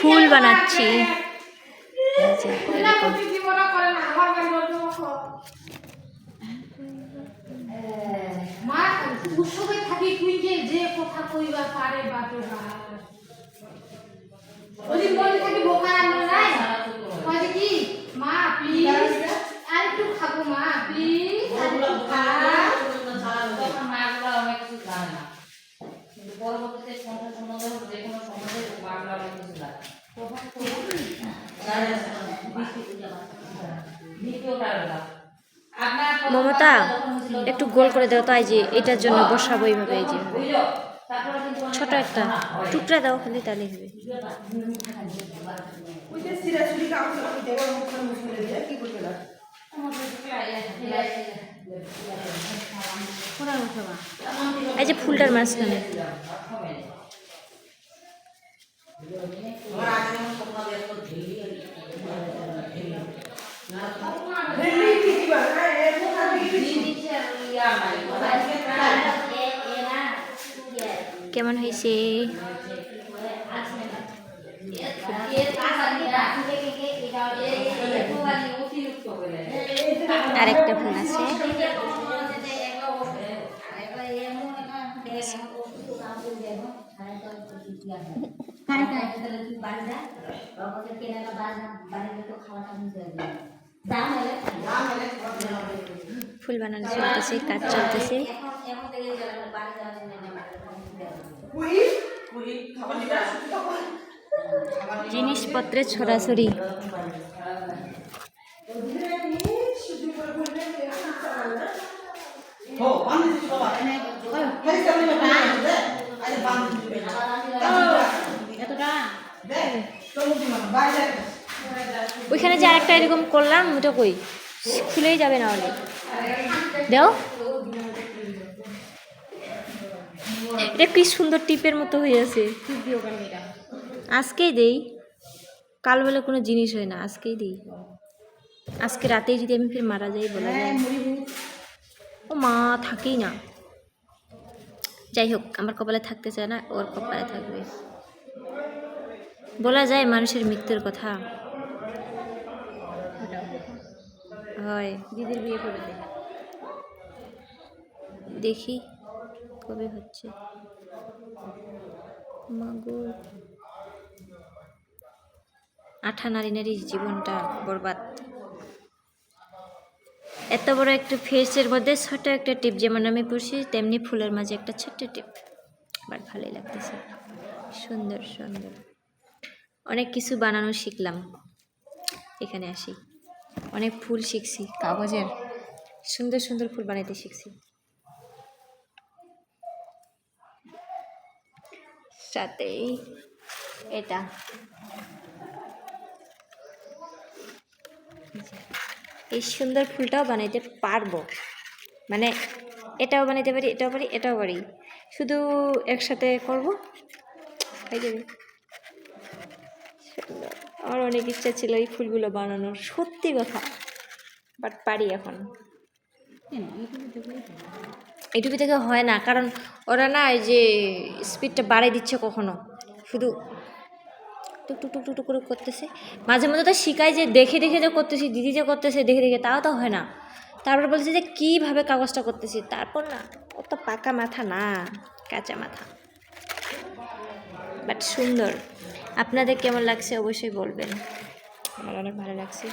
ফুল বানাচ্ছি। মমতা একটু গোল করে দাও, তাই যে এটার জন্য বসাবো এইভাবে, এই যে ছোট একটা টুকরা দাও খালি, তাহলে হবে। এই যে ফুলটার মাঝখানে কেমন হয়েছে? আরেকটা ফুল আছে। ফুল বানানো চলতেছে, কাজ চলতেছে। জিনিসপত্রের ছড়াছড়ি। ওইখানে যে আরেকটা এরকম করলাম, ওটা কই খুলেই যাবে না হলে দেও। এটা কি সুন্দর টিপের মতো হয়ে আছে। আজকেই দেই, কাল বলে কোনো জিনিস হয় না, আজকেই দিই। আজকে রাতেই যদি আমি ফির মারা যাই বলা যায়। ও মা থাকেই না। যাই হোক, আমার কপালে থাকতে চায় না, ওর কপালে থাকবে। বলা যায় মানুষের মৃত্যুর কথা হয়। দিদির বিয়ে করে দে, দেখি কবে হচ্ছে। মাগো, আঠা নারী নারী জীবনটা বরবাদ। এত বড় একটা ফেসের মধ্যে ছোট একটা টিপ, যেমন আমি পড়ছি তেমনি ফুলের মাঝে একটা ছোট্ট টিপ। বাট ভালোই লাগতেছে, সুন্দর সুন্দর। অনেক কিছু বানানো শিখলাম এখানে আসি, অনেক ফুল শিখছি, কাগজের সুন্দর সুন্দর ফুল বানাইতে শিখছি। সাথেই এটা এই সুন্দর ফুলটাও বানাইতে পারবো, মানে এটাও বানাইতে পারি, এটাও পারি, এটাও পারি, শুধু একসাথে করবো হয়ে যাবে। আমার অনেক ইচ্ছা ছিল এই ফুলগুলো বানানোর, সত্যি কথা, বাট পারি এখন। ইউটিউবে থেকে হয় না, কারণ ওরা না এই যে স্পিডটা বাড়াই দিচ্ছে, কখনো শুধু টুক টুক টুক টুক করে করতেছে। মাঝে মধ্যে তো শিখায় যে দেখে দেখে যে করতেছি, দিদি যে করতেছে দেখে দেখে, তাও তো হয় না। তারপর বলছে যে কীভাবে কাগজটা করতেছি, তারপর না, ও তো পাকা মাথা না, কাঁচা মাথা। বাট সুন্দর। আপনাদের কেমন লাগছে অবশ্যই বলবেন, আমার অনেক ভালো লাগছে।